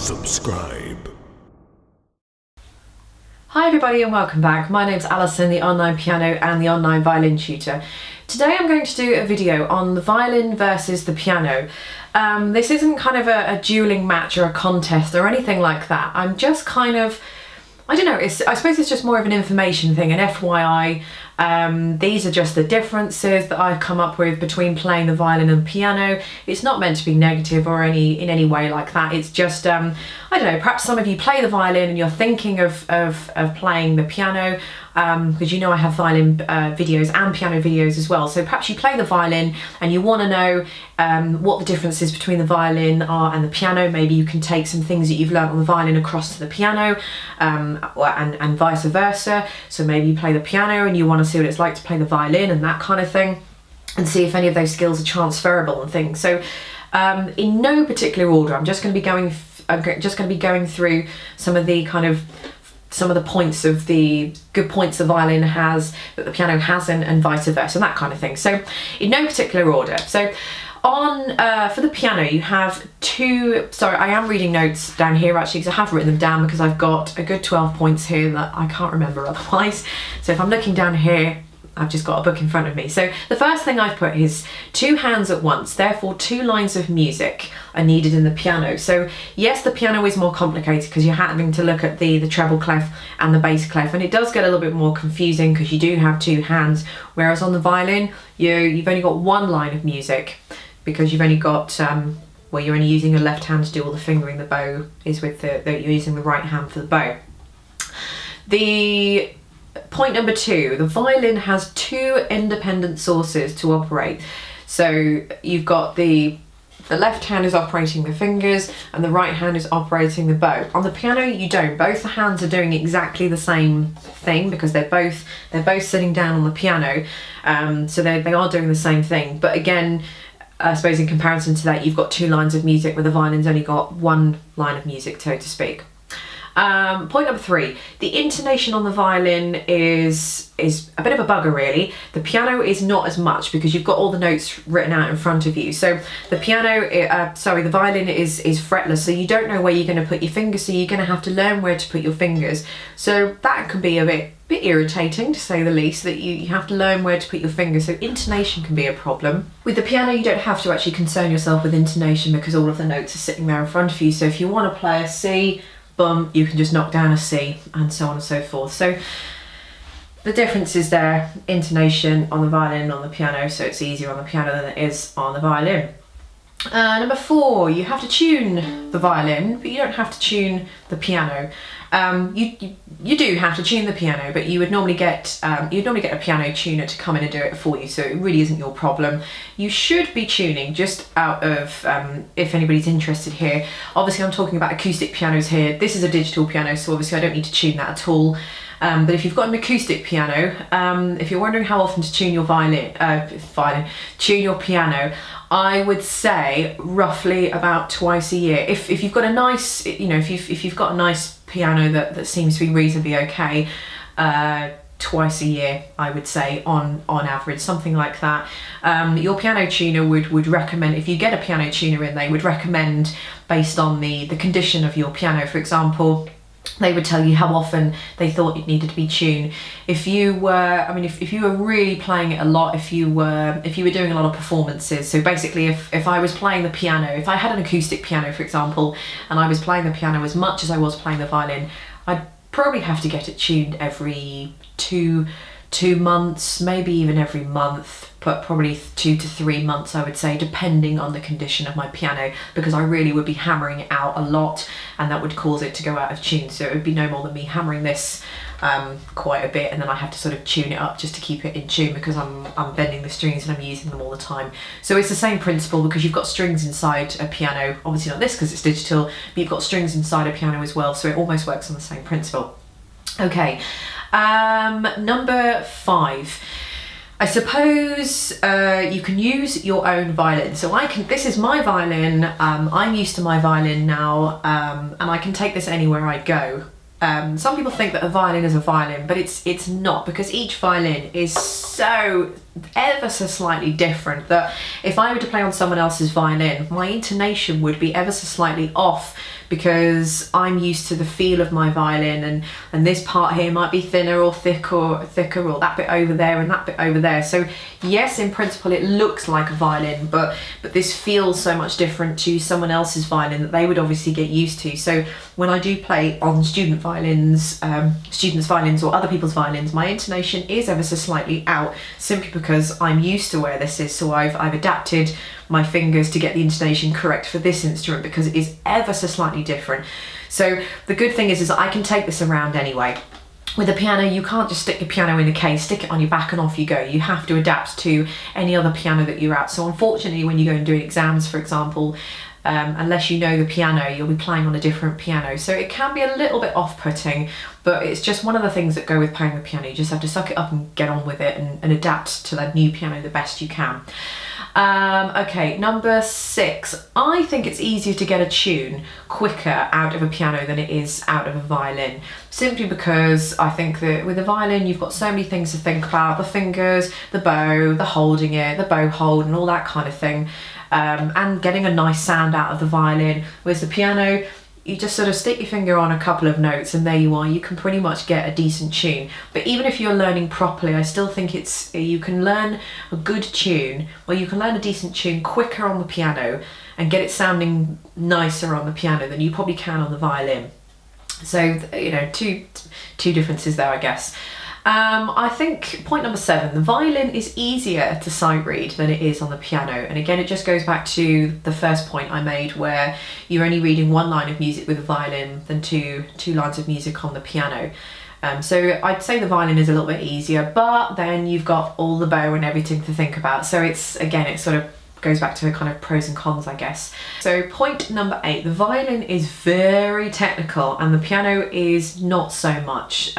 subscribe. Hi everybody and welcome back. My name's Alison, the online piano and the online violin tutor. Today I'm going to do a video on the violin versus the piano. This isn't kind of a dueling match or a contest or anything like that. I'm just kind of, I don't know, I suppose it's just more of an information thing, an FYI. These are just the differences that I've come up with between playing the violin and piano. It's not meant to be negative or in any way like that. It's just, I don't know, perhaps some of you play the violin and you're thinking of playing the piano, because you know I have violin videos and piano videos as well. So perhaps you play the violin and you want to know what the differences between the violin are and the piano. Maybe you can take some things that you've learnt on the violin across to the piano, and vice versa. So maybe you play the piano and you want to see what it's like to play the violin and that kind of thing, and see if any of those skills are transferable and things. So in no particular order, I'm just going to be going through some of the points of the good points the violin has that the piano hasn't, and vice versa, and that kind of thing. So in no particular order. So on for the piano you have two, sorry, I am reading notes down here actually because I have written them down because I've got a good 12 points here that I can't remember otherwise. So if I'm looking down here, I've just got a book in front of me. So the first thing I've put is two hands at once, therefore two lines of music are needed in the piano. So yes, the piano is more complicated because you're having to look at the treble clef and the bass clef, and it does get a little bit more confusing because you do have two hands, whereas on the violin you've only got one line of music because you've only got, well, you're only using your left hand to do all the fingering. The bow is with you're using the right hand for the bow. The point number two, the violin has two independent sources to operate. So you've got the left hand is operating the fingers and the right hand is operating the bow. On the piano you don't. Both the hands are doing exactly the same thing because they're both sitting down on the piano, so they are doing the same thing. But again, I suppose in comparison to that, you've got two lines of music where the violin's only got one line of music, so to speak. Point number three, the intonation on the violin is a bit of a bugger really. The piano is not as much because you've got all the notes written out in front of you. So the the violin is fretless, so you don't know where you're going to put your fingers, so you're going to have to learn where to put your fingers. So that can be a bit irritating, to say the least, that you have to learn where to put your fingers, so intonation can be a problem. With the piano you don't have to actually concern yourself with intonation because all of the notes are sitting there in front of you. So if you want to play a C, boom, you can just knock down a C, and so on and so forth. So the difference is there, intonation on the violin and on the piano, so it's easier on the piano than it is on the violin. Number four, you have to tune the violin, but you don't have to tune the piano. You do have to tune the piano, but you would normally get a piano tuner to come in and do it for you, so it really isn't your problem. You should be tuning, just out of if anybody's interested here. Obviously I'm talking about acoustic pianos here. This is a digital piano, so obviously I don't need to tune that at all. But if you've got an acoustic piano, if you're wondering how often to tune your tune your piano, I would say roughly about twice a year. If you've got a nice, if you've got a nice piano that seems to be reasonably okay, twice a year, I would say on average, something like that. Your piano tuner would recommend, if you get a piano tuner in, they would recommend based on the condition of your piano. For example, they would tell you how often they thought it needed to be tuned. If you were, if you were really playing it a lot, if you were doing a lot of performances, so basically if I was playing the piano, if I had an acoustic piano for example, and I was playing the piano as much as I was playing the violin, I'd probably have to get it tuned every two months, maybe even every month, but probably 2 to 3 months I would say, depending on the condition of my piano, because I really would be hammering it out a lot and that would cause it to go out of tune. So it would be no more than me hammering this quite a bit, and then I have to sort of tune it up just to keep it in tune because I'm bending the strings and I'm using them all the time. So it's the same principle because you've got strings inside a piano, obviously not this because it's digital, but you've got strings inside a piano as well, so it almost works on the same principle. Okay, number five. I suppose you can use your own violin. So this is my violin, I'm used to my violin now, and I can take this anywhere I go. Some people think that a violin is a violin, but it's not, because each violin is so ever so slightly different, that if I were to play on someone else's violin, my intonation would be ever so slightly off, because I'm used to the feel of my violin, and this part here might be thinner or thicker, or that bit over there and that bit over there. So yes, in principle it looks like a violin, but this feels so much different to someone else's violin that they would obviously get used to. So when I do play on students' violins or other people's violins, my intonation is ever so slightly out, simply because I'm used to where this is. So I've adapted my fingers to get the intonation correct for this instrument, because it is ever so slightly different. So the good thing is that I can take this around anyway. With a piano, you can't just stick your piano in a case, stick it on your back and off you go. You have to adapt to any other piano that you're at. So unfortunately, when you go and do exams, for example, unless you know the piano, you'll be playing on a different piano. So it can be a little bit off-putting, but it's just one of the things that go with playing the piano. You just have to suck it up and get on with it, and adapt to that new piano the best you can. Okay, number 6. I think it's easier to get a tune quicker out of a piano than it is out of a violin, simply because I think that with a violin you've got so many things to think about: the fingers, the bow, the holding it, the bow hold, and all that kind of thing, and getting a nice sound out of the violin. Whereas the piano, you just sort of stick your finger on a couple of notes and there you are, you can pretty much get a decent tune. But even if you're learning properly, I still think you can learn a good tune, or you can learn a decent tune quicker on the piano and get it sounding nicer on the piano than you probably can on the violin. So, you know, two differences there, I guess. I think point number 7, the violin is easier to sight read than it is on the piano. And again, it just goes back to the first point I made, where you're only reading one line of music with a violin than two lines of music on the piano. So I'd say the violin is a little bit easier, but then you've got all the bow and everything to think about. So it's, again, it sort of goes back to kind of pros and cons, I guess. So point number 8, the violin is very technical and the piano is not so much.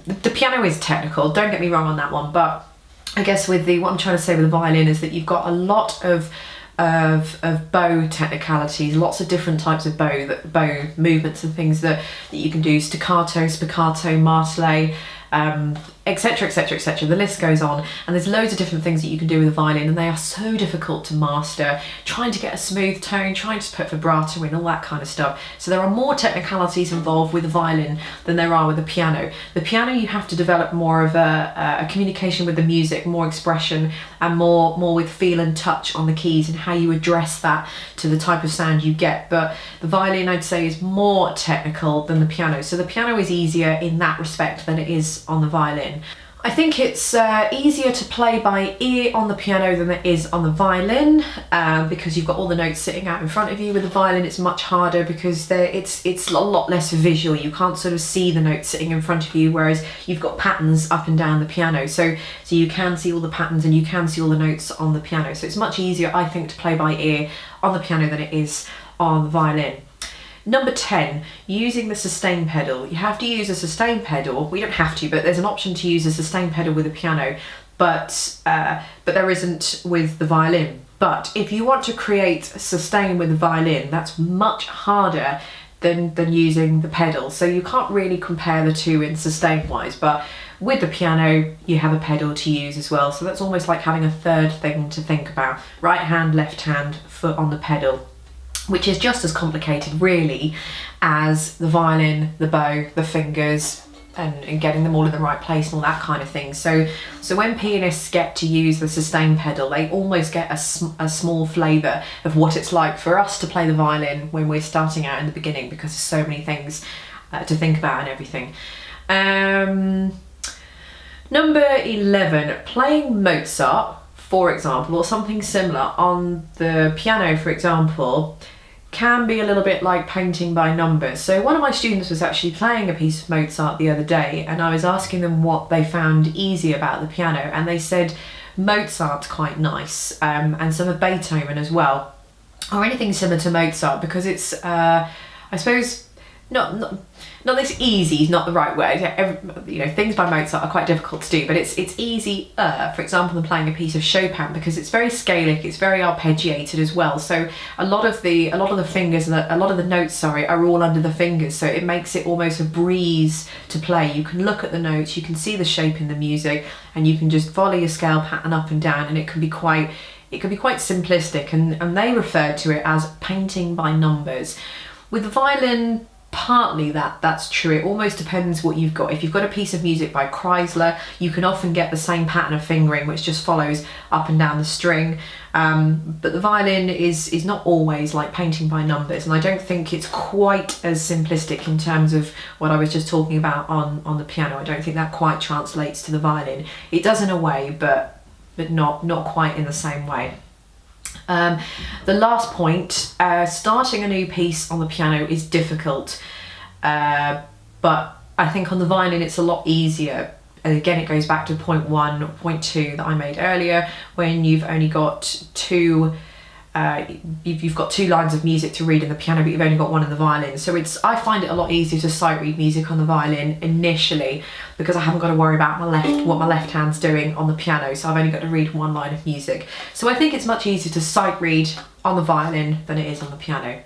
The piano is technical, don't get me wrong on that one, but I guess what I'm trying to say with the violin is that you've got a lot of bow technicalities, lots of different types of bow movements and things that you can do: staccato, spiccato, martelé, etc, etc, etc. The list goes on, and there's loads of different things that you can do with the violin, and they are so difficult to master. Trying to get a smooth tone, trying to put vibrato in, all that kind of stuff. So there are more technicalities involved with the violin than there are with the piano. The piano, you have to develop more of a communication with the music, more expression, and more with feel and touch on the keys and how you address that to the type of sound you get. But the violin, I'd say, is more technical than the piano. So the piano is easier in that respect than it is on the violin. I think it's easier to play by ear on the piano than it is on the violin, because you've got all the notes sitting out in front of you. With the violin, it's much harder because it's a lot less visual. You can't sort of see the notes sitting in front of you, whereas you've got patterns up and down the piano. So you can see all the patterns and you can see all the notes on the piano. So it's much easier, I think, to play by ear on the piano than it is on the violin. Number 10, using the sustain pedal. You have to use a sustain pedal. We don't have to, but there's an option to use a sustain pedal with a piano, but there isn't with the violin. But if you want to create sustain with the violin, that's much harder than using the pedal. So you can't really compare the two in sustain wise, but with the piano, you have a pedal to use as well. So that's almost like having a third thing to think about. Right hand, left hand, foot on the pedal, which is just as complicated really as the violin, the bow, the fingers, and getting them all in the right place and all that kind of thing. So when pianists get to use the sustain pedal, they almost get a small flavour of what it's like for us to play the violin when we're starting out in the beginning, because there's so many things to think about and everything. Number 11, playing Mozart, for example, or something similar on the piano, for example, can be a little bit like painting by numbers. So one of my students was actually playing a piece of Mozart the other day, and I was asking them what they found easy about the piano, and they said Mozart's quite nice, and some of Beethoven as well, or anything similar to Mozart, because it's I suppose not this easy is not the right word. You know, things by Mozart are quite difficult to do, but it's easier, for example, than playing a piece of Chopin, because it's very scalic, it's very arpeggiated as well. So a lot of the fingers, a lot of the notes, sorry, are all under the fingers. So it makes it almost a breeze to play. You can look at the notes, you can see the shape in the music, and you can just follow your scale pattern up and down, and it can be quite simplistic, and they referred to it as painting by numbers. With the violin, partly that's true. It almost depends what you've got. If you've got a piece of music by Kreisler, you can often get the same pattern of fingering, which just follows up and down the string. But the violin is not always like painting by numbers, and I don't think it's quite as simplistic in terms of what I was just talking about on the piano. I don't think that quite translates to the violin. It does in a way, but not quite in the same way. The last point, starting a new piece on the piano is difficult, but I think on the violin it's a lot easier. And again, it goes back to point 1, point 2 that I made earlier, when you've only got you've got 2 lines of music to read in the piano, but you've only got 1 in the violin. So I find it a lot easier to sight read music on the violin initially, because I haven't got to worry about what my left hand's doing on the piano. So I've only got to read 1 line of music. So I think it's much easier to sight read on the violin than it is on the piano.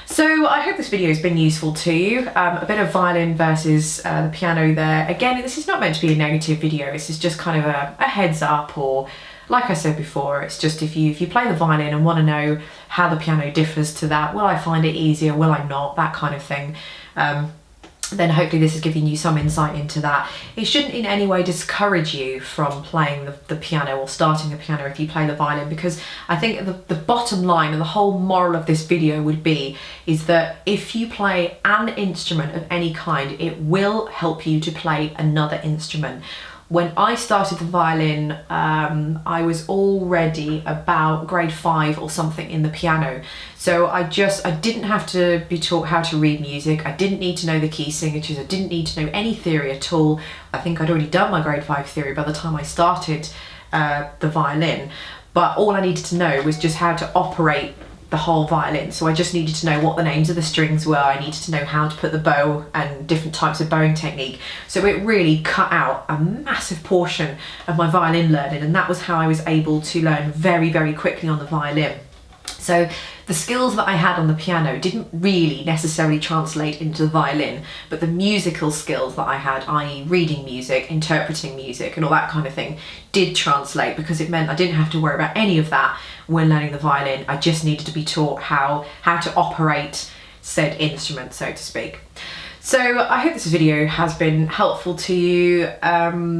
So I hope this video has been useful to you. A bit of violin versus the piano there. Again, this is not meant to be a negative video. This is just kind of a heads up, or like I said before, it's just if you play the violin and want to know how the piano differs to that, will I find it easier, will I not, that kind of thing, then hopefully this is giving you some insight into that. It shouldn't in any way discourage you from playing the piano or starting the piano if you play the violin, because I think the bottom line and the whole moral of this video would be is that if you play an instrument of any kind, it will help you to play another instrument. When I started the violin, I was already about grade 5 or something in the piano. So I didn't have to be taught how to read music. I didn't need to know the key signatures. I didn't need to know any theory at all. I think I'd already done my grade 5 theory by the time I started the violin. But all I needed to know was just how to operate the whole violin. So I just needed to know what the names of the strings were. I needed to know how to put the bow and different types of bowing technique. So it really cut out a massive portion of my violin learning, and that was how I was able to learn very, very quickly on the violin. So the skills that I had on the piano didn't really necessarily translate into the violin, but the musical skills that I had, i.e. reading music, interpreting music and all that kind of thing, did translate, because it meant I didn't have to worry about any of that when learning the violin. I just needed to be taught how to operate said instrument, so to speak. So I hope this video has been helpful to you.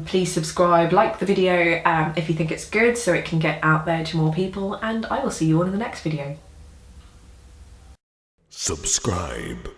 Please subscribe, like the video if you think it's good, so it can get out there to more people, and I will see you all in the next video. Subscribe.